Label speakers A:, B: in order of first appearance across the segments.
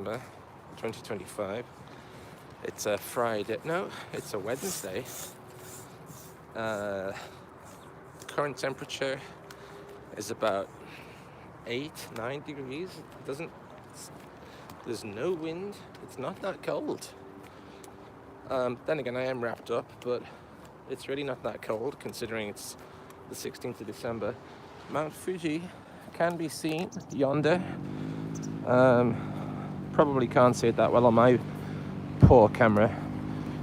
A: December 2025. It's a Friday. No, it's a Wednesday. Uh, Current temperature is about 8, 9 degrees. It doesn't. There's no wind. It's not that cold. Then again, I am wrapped up, but it's really not that cold considering it's the 16th of December. Mount Fuji can be seen yonder. Probably can't see it that well on my poor camera,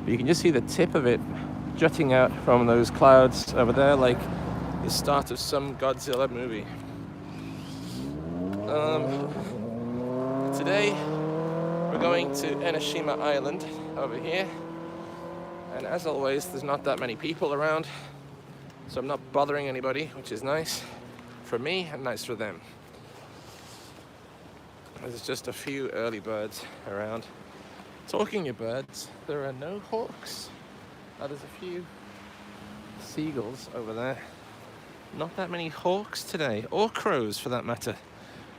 A: but you can just see the tip of it jutting out from those clouds over there, like the start of some Godzilla movie. Today we're going to Enoshima Island over here, and as always there's not that many people around, so I'm not bothering anybody, which is nice for me and nice for them. There's just a few early birds around. Talking of birds, there are no hawks. There's a few seagulls over there. Not that many hawks today, or crows for that matter,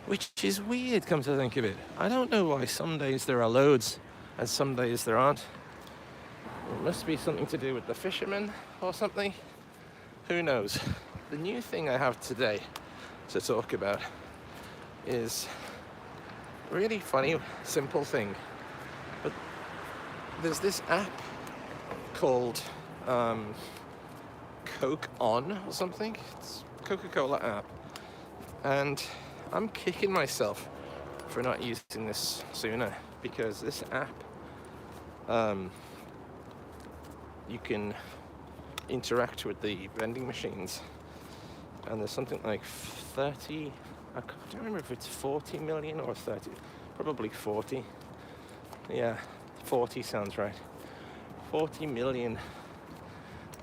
A: which is weird, come to think of it. I don't know why some days there are loads and some days there aren't. It must be something to do with the fishermen or something. Who knows? The new thing I have today to talk about is a really funny, simple thing. But there's this app called Coke On or something. It's a Coca-Cola app. And I'm kicking myself for not using this sooner, because this app, you can interact with the vending machines, and there's something like 30, I don't remember if it's 40 million or 30, probably 40. Yeah, 40 sounds right. 40 million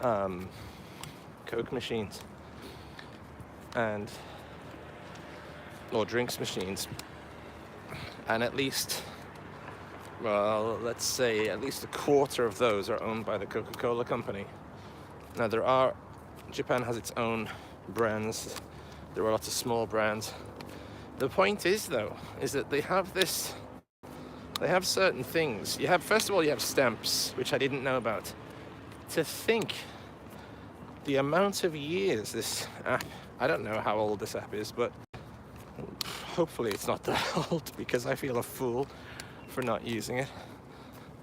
A: Coke machines or drinks machines, and at least, well, let's say at least a quarter of those are owned by the Coca-Cola company. Now Japan has its own brands. There are lots of small brands. The point is, though, is that they have certain things. First of all, you have stamps, which I didn't know about. To think the amount of years this app, I don't know how old this app is, but hopefully it's not that old, because I feel a fool for not using it.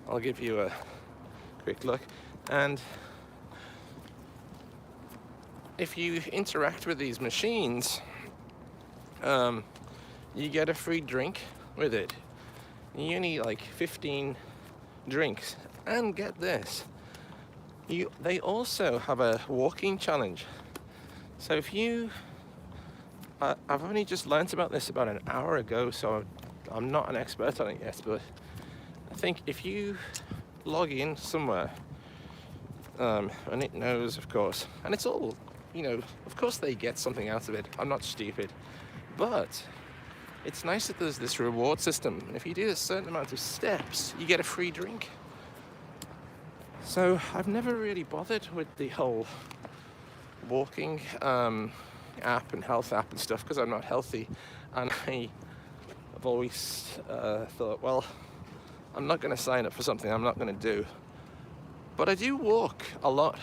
A: I'll give you a quick look. And if you interact with these machines, you get a free drink with it. You need like 15 drinks. And get this, they also have a walking challenge. So if you, I've only just learnt about this about an hour ago, so I'm not an expert on it yet, but I think if you log in somewhere, and it knows, of course, and it's all, of course they get something out of it. I'm not stupid, but it's nice that there's this reward system. And if you do a certain amount of steps, you get a free drink. So I've never really bothered with the whole walking app and health app and stuff, because I'm not healthy, and I've always thought, well, I'm not going to sign up for something I'm not going to do. But I do walk a lot,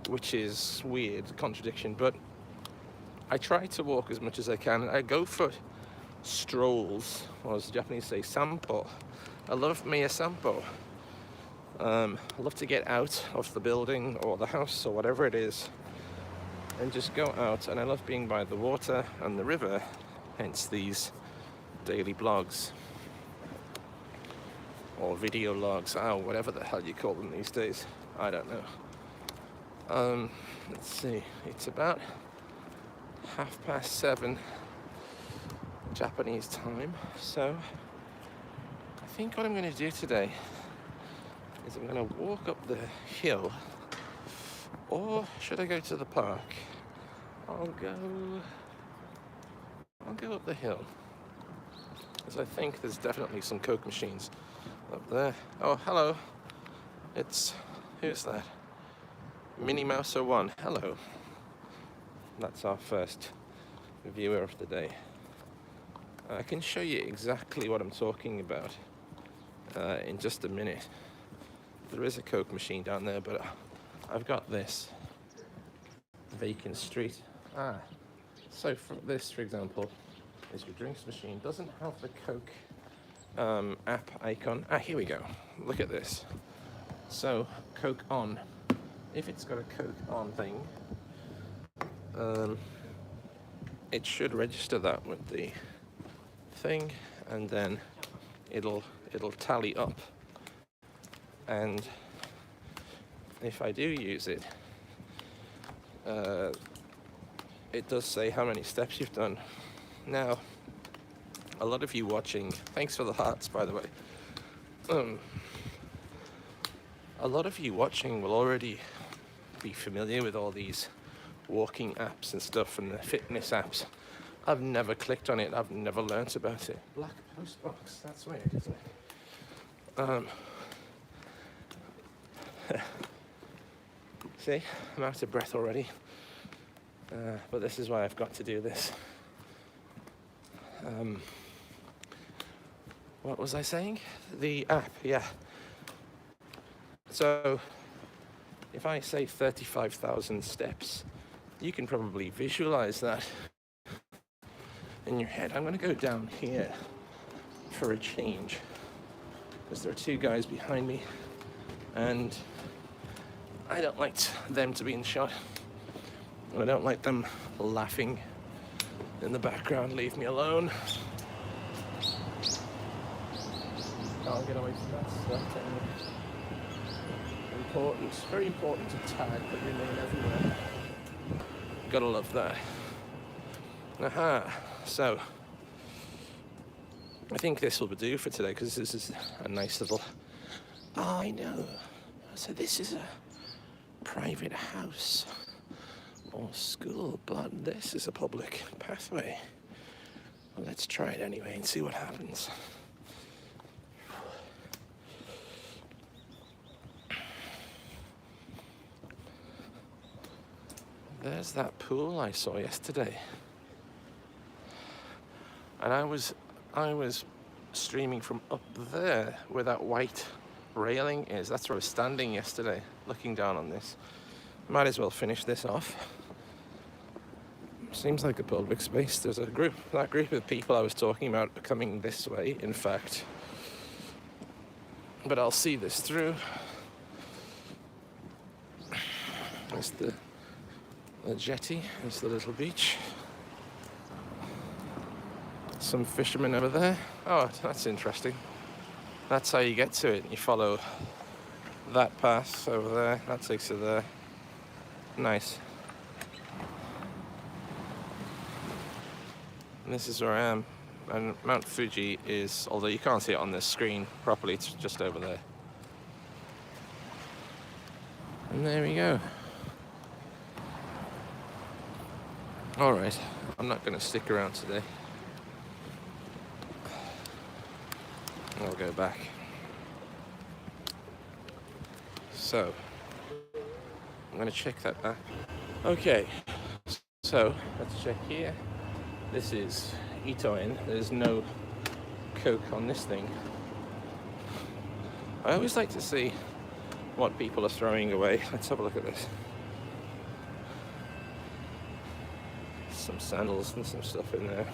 A: which is weird, contradiction, but I try to walk as much as I can. I go for strolls, or as the Japanese say, sampo. I love me a sampo. I love to get out of the building or the house or whatever it is and just go out, and I love being by the water and the river, hence these daily blogs or video logs, whatever the hell you call them these days. I don't know. Let's see, it's about 7:30 Japanese time, so I think what I'm going to do today is I'm going to walk up the hill, or should I go to the park? I'll go up the hill, because I think there's definitely some Coke machines up there. Oh, hello. Who's that? Minnie Mouser 1. Hello. That's our first viewer of the day. I can show you exactly what I'm talking about in just a minute. There is a Coke machine down there, but I've got this vacant street. So this, for example, is your drinks machine. Doesn't have the Coke app icon. Here we go. Look at this. So Coke on. If it's got a Coke on thing, it should register that with the thing, and then it'll tally up. And if I do use it, it does say how many steps you've done. Now, a lot of you watching, thanks for the hearts, by the way. A lot of you watching will already be familiar with all these walking apps and stuff and the fitness apps. I've never clicked on it. I've never learnt about it. Black post box. That's weird, isn't it? See, I'm out of breath already. But this is why I've got to do this. What was I saying? The app, yeah. So, if I say 35,000 steps, you can probably visualize that in your head. I'm going to go down here for a change, because there are two guys behind me, and I don't like them to be in shot. I don't like them laughing in the background. Leave me alone. Can't get away from that stuff. Important, very important to tag, put your name everywhere. Gotta love that. So I think this will do for today, because this is a nice little. Oh, I know. So this is a private house or school, but this is a public pathway. Well, let's try it anyway and see what happens. There's that pool I saw yesterday. And I was streaming from up there where that white railing is. That's where I was standing yesterday, looking down on this. Might as well finish this off. Seems like a public space. There's that group of people I was talking about are coming this way, in fact. But I'll see this through. There's the jetty, there's the little beach. Some fishermen over there. Oh, that's interesting. That's how you get to it. You follow that path over there. That takes you there. Nice. And this is where I am. And Mount Fuji is, although you can't see it on this screen properly, it's just over there. And there we go. Alright, I'm not going to stick around today. I'll go back. So, I'm going to check that back. Okay, so let's check here. This is Itoin. There's no Coke on this thing. I always like to see what people are throwing away. Let's have a look at this. Some sandals and some stuff in there.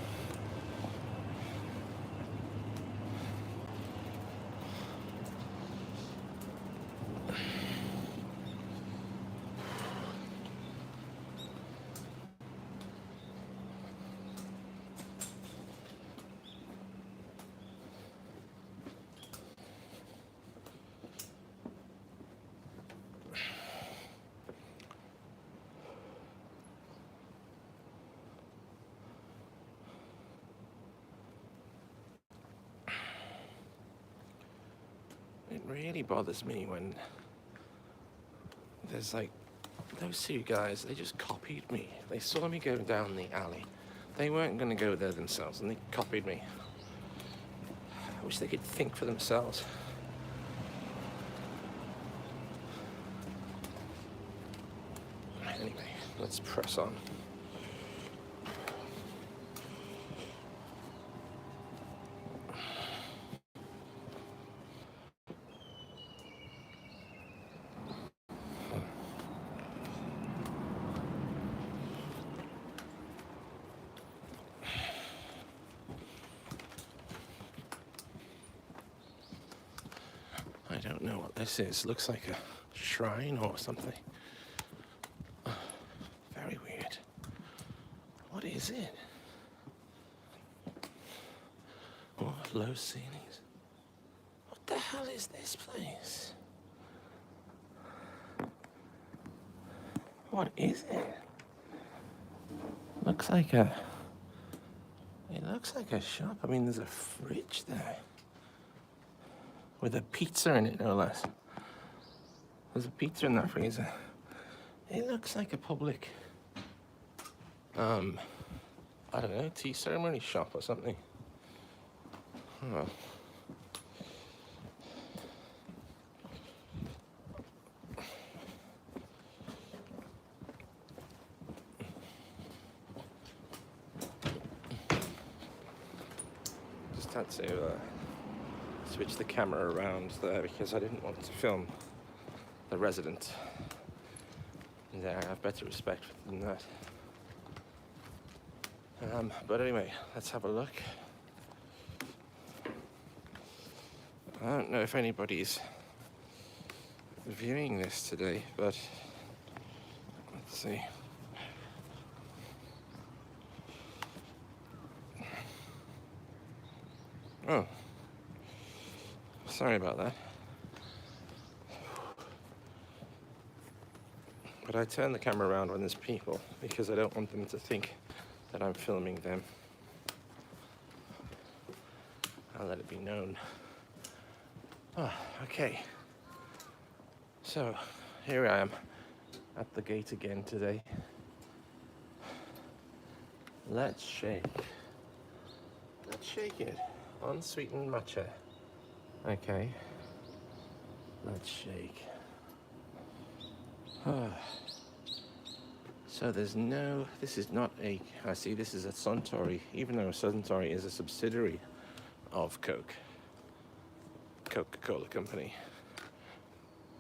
A: It really bothers me when there's like those two guys, they just copied me. They saw me go down the alley. They weren't going to go there themselves, and they copied me. I wish they could think for themselves. Anyway, let's press on. what this is. Looks like a shrine or something. Very weird. What is it? Oh, low ceilings. What the hell is this place? What is it? Looks like a... It looks like a shop. I mean, there's a fridge there. With a pizza in it, no less. There's a pizza in that freezer. It looks like a public... I don't know, tea ceremony shop or something. Oh. Just had to switch the camera around there because I didn't want to film the resident. There, I have better respect than that. But anyway, let's have a look. I don't know if anybody's viewing this today, but let's see. Oh, sorry about that. But I turn the camera around when there's people because I don't want them to think that I'm filming them. I'll let it be known. Oh, okay. So, here I am at the gate again today. Let's shake. Let's shake it. Unsweetened matcha. Okay. Let's shake. So there's no, this is not a, I see this is a Suntory, even though Suntory is a subsidiary of Coca-Cola Company.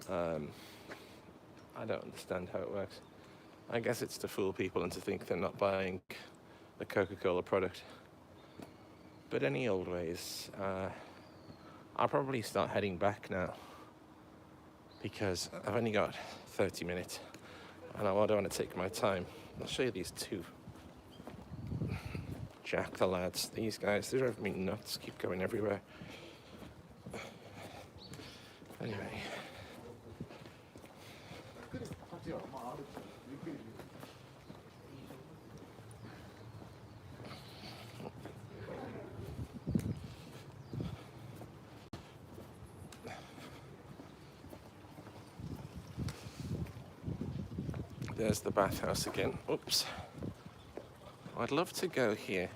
A: I don't understand how it works. I guess it's to fool people and to think they're not buying a Coca-Cola product. But any old ways, I'll probably start heading back now because I've only got 30 minutes and I don't want to take my time. I'll show you these two. Jack the lads, these guys, they're driving me nuts, keep going everywhere. Anyway. There's the bathhouse again. Oops. I'd love to go here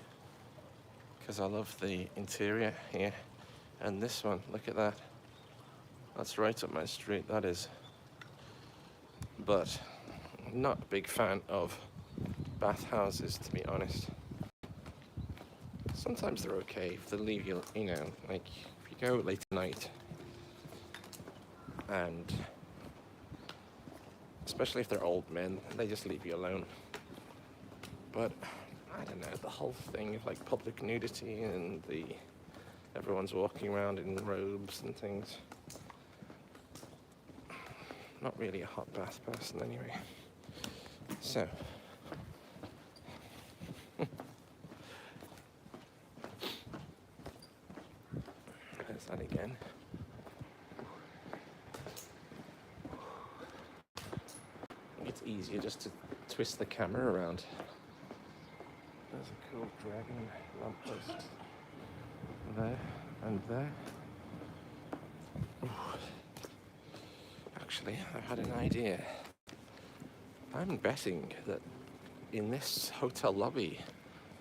A: because I love the interior here. And this one, look at that. That's right up my street, that is. But I'm not a big fan of bathhouses, to be honest. Sometimes they're okay if they leave you, you know, like if you go late at night and especially if they're old men, they just leave you alone. But I don't know, the whole thing of like public nudity and everyone's walking around in robes and things. Not really a hot bath person anyway. So there's that again. It's easier just to twist the camera around. There's a cool dragon lamppost there and there. Ooh. Actually, I've had an idea. I'm betting that in this hotel lobby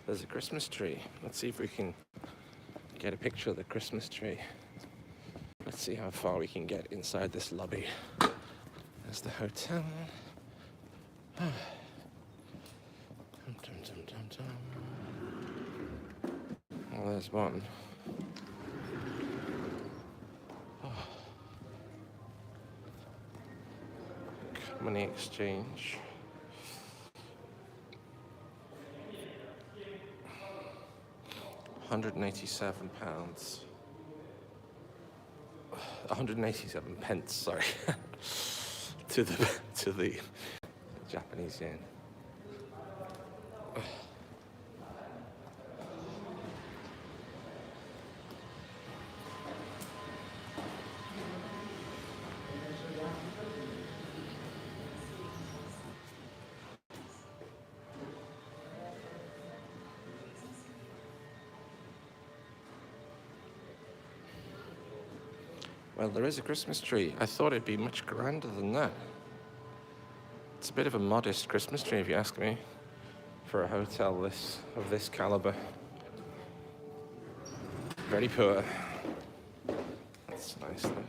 A: there's a Christmas tree. Let's see if we can get a picture of the Christmas tree. Let's see how far we can get inside this lobby. There's the hotel. Oh, there's one. Oh. Money exchange. £187. 187 pence, sorry, to the Japanese yen. Well, there is a Christmas tree. I thought it'd be much grander than that. It's a bit of a modest Christmas tree, if you ask me, for a hotel of this caliber. Very poor. That's nice, though.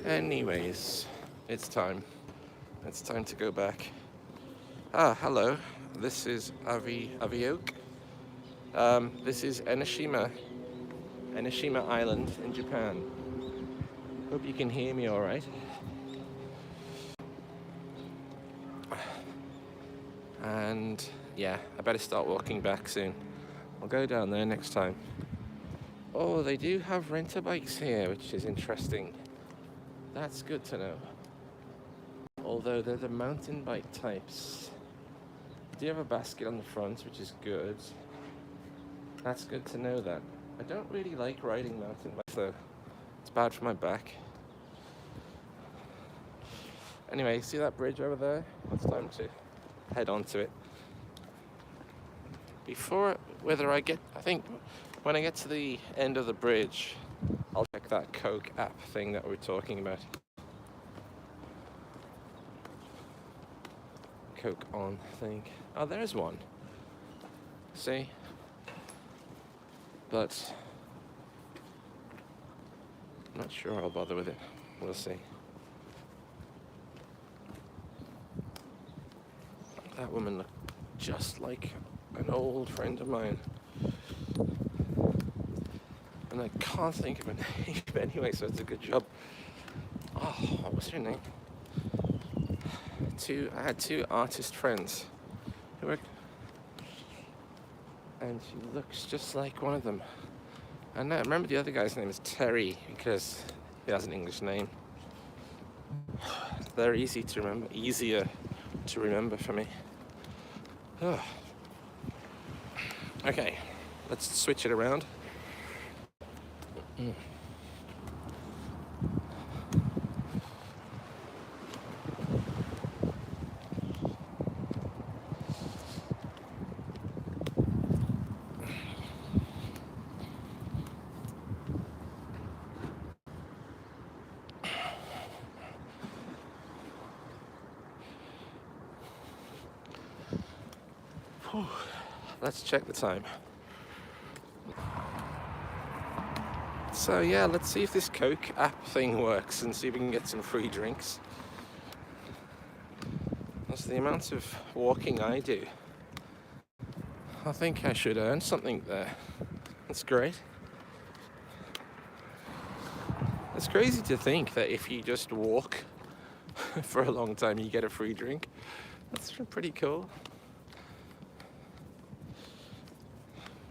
A: Anyways, it's time. It's time to go back. Ah, hello. This is Avioke. This is Enoshima Island in Japan. Hope you can hear me all right. And yeah, I better start walking back soon. I'll go down there next time. Oh, they do have renter bikes here, which is interesting. That's good to know. Although they're the mountain bike types. Do you have a basket on the front, which is good? That's good to know that. I don't really like riding mountain bikes though. It's bad for my back. Anyway, see that bridge over there? It's time to head onto it. I think when I get to the end of the bridge, I'll check that Coke app thing that we're talking about. Coke on thing. Oh, there's one. See? But I'm not sure I'll bother with it. We'll see. That woman looked just like an old friend of mine. And I can't think of a name anyway, so it's a good job. Oh, what was her name? I had two artist friends who were, and she looks just like one of them. And I remember the other guy's name is Terry because he has an English name. They're easier to remember for me. Okay, let's switch it around. Let's check the time. So yeah, let's see if this Coke app thing works and see if we can get some free drinks. That's the amount of walking I do. I think I should earn something there. That's great. It's crazy to think that if you just walk for a long time, you get a free drink. That's pretty cool.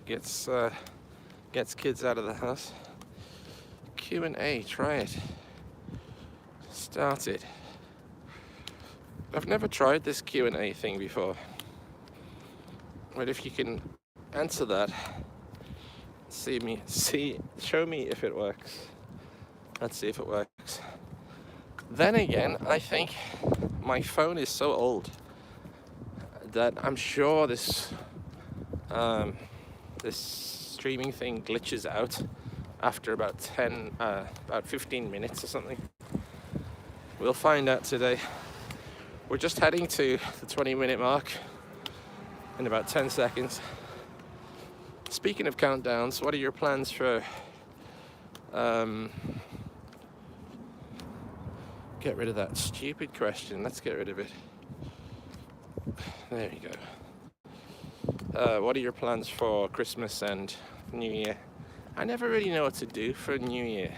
A: Gets kids out of the house. Q&A, try it. Start it. I've never tried this Q&A thing before. But if you can answer that, show me if it works. Let's see if it works. Then again, I think my phone is so old that I'm sure this streaming thing glitches out after about 15 minutes or something. We'll find out today. We're just heading to the 20-minute mark in about 10 seconds. Speaking of countdowns, what are your plans for get rid of that stupid question. Let's get rid of it. There you go. What are your plans for Christmas and New Year? I never really know what to do for New Year.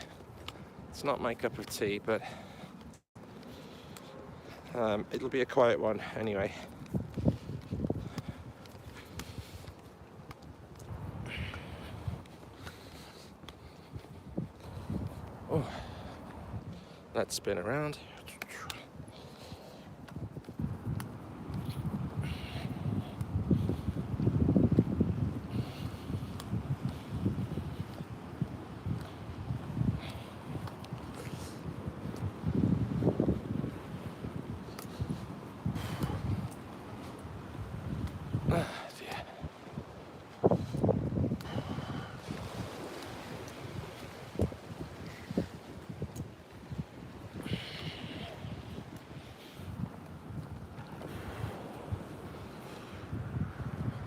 A: It's not my cup of tea, but it'll be a quiet one anyway. that spin around.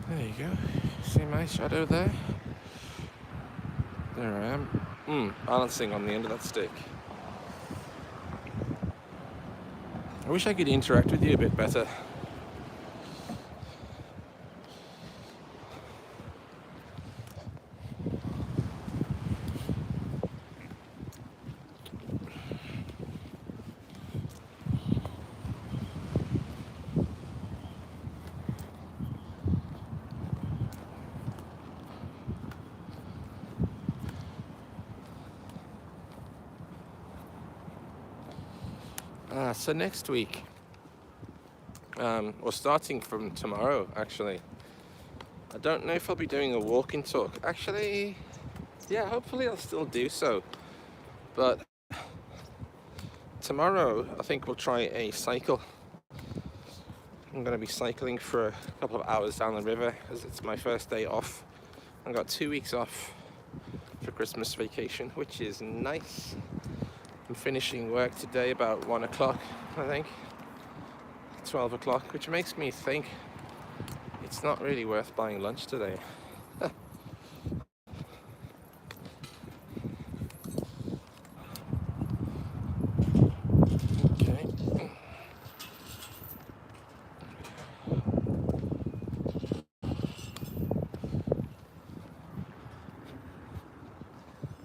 A: There you go. See my shadow there? There I am. Balancing on the end of that stick. I wish I could interact with you a bit better. So next week, or starting from tomorrow, actually, I don't know if I'll be doing a walking talk. Actually, yeah, hopefully I'll still do so. But tomorrow, I think we'll try a cycle. I'm going to be cycling for a couple of hours down the river as it's my first day off. I've got 2 weeks off for Christmas vacation, which is nice. I'm finishing work today about 1 o'clock, I think, 12 o'clock, which makes me think it's not really worth buying lunch today. Okay.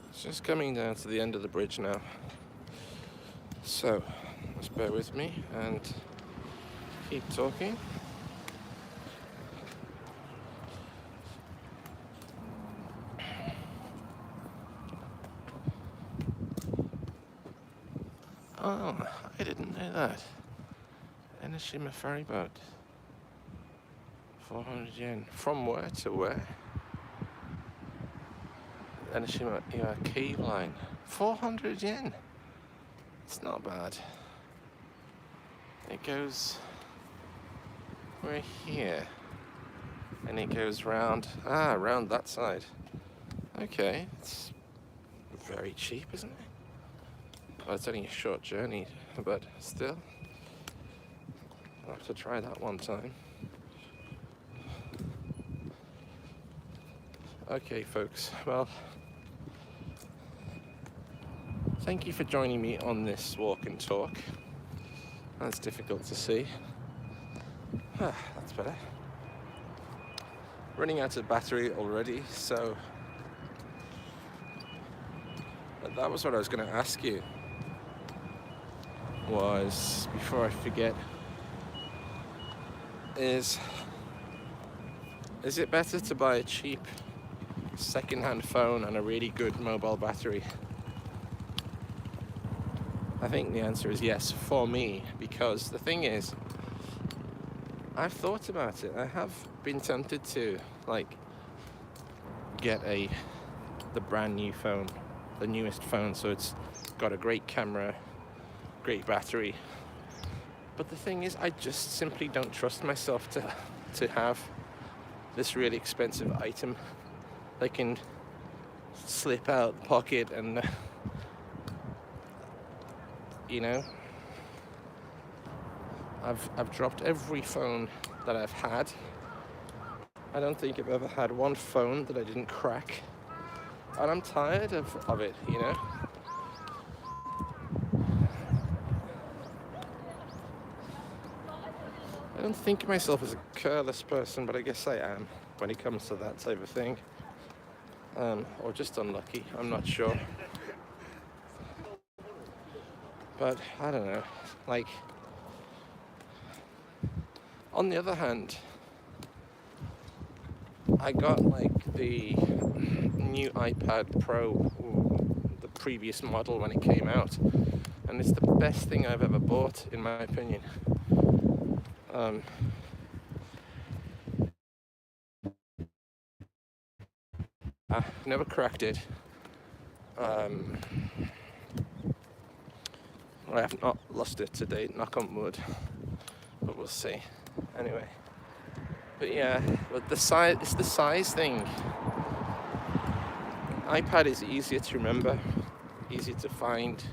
A: It's just coming down to the end of the bridge now. So, just bear with me and keep talking. Oh, I didn't know that. Enoshima ferry boat. 400 yen. From where to where? Enoshima cave line. 400 yen. It's not bad. It goes, we're here, and it goes round, round that side. Okay, it's very cheap, isn't it? Well, it's only a short journey, but still, I'll have to try that one time. Okay, folks, well, thank you for joining me on this walk and talk. That's difficult to see. That's better. Running out of battery already, so that was what I was going to ask you. Was, before I forget, is it better to buy a cheap second-hand phone and a really good mobile battery? I think the answer is yes for me, because the thing is, I've thought about it. I have been tempted to get the brand new phone, the newest phone, so it's got a great camera, great battery. But the thing is, I just simply don't trust myself to have this really expensive item that can slip out the pocket and you know, I've dropped every phone that I've had. I don't think I've ever had one phone that I didn't crack, and I'm tired of it, you know. I don't think of myself as a careless person, but I guess I am when it comes to that type of thing, or just unlucky, I'm not sure. But I don't know, on the other hand, I got the new iPad Pro, the previous model when it came out, and it's the best thing I've ever bought, in my opinion. I never cracked it. I have not lost it to date, knock on wood, but we'll see. Anyway, but yeah, but the size, it's the size thing. iPad is easier to remember, easier to find.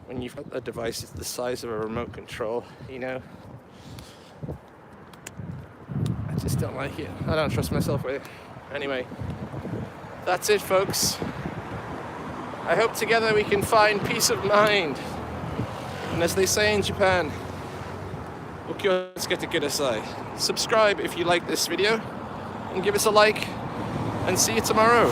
A: When you've got a device that's the size of a remote control, you know, I just don't like it. I don't trust myself with it. Anyway, that's it, folks. I hope together we can find peace of mind. And as they say in Japan, ukiotsuke kudasai. Subscribe if you like this video, and give us a like, and see you tomorrow.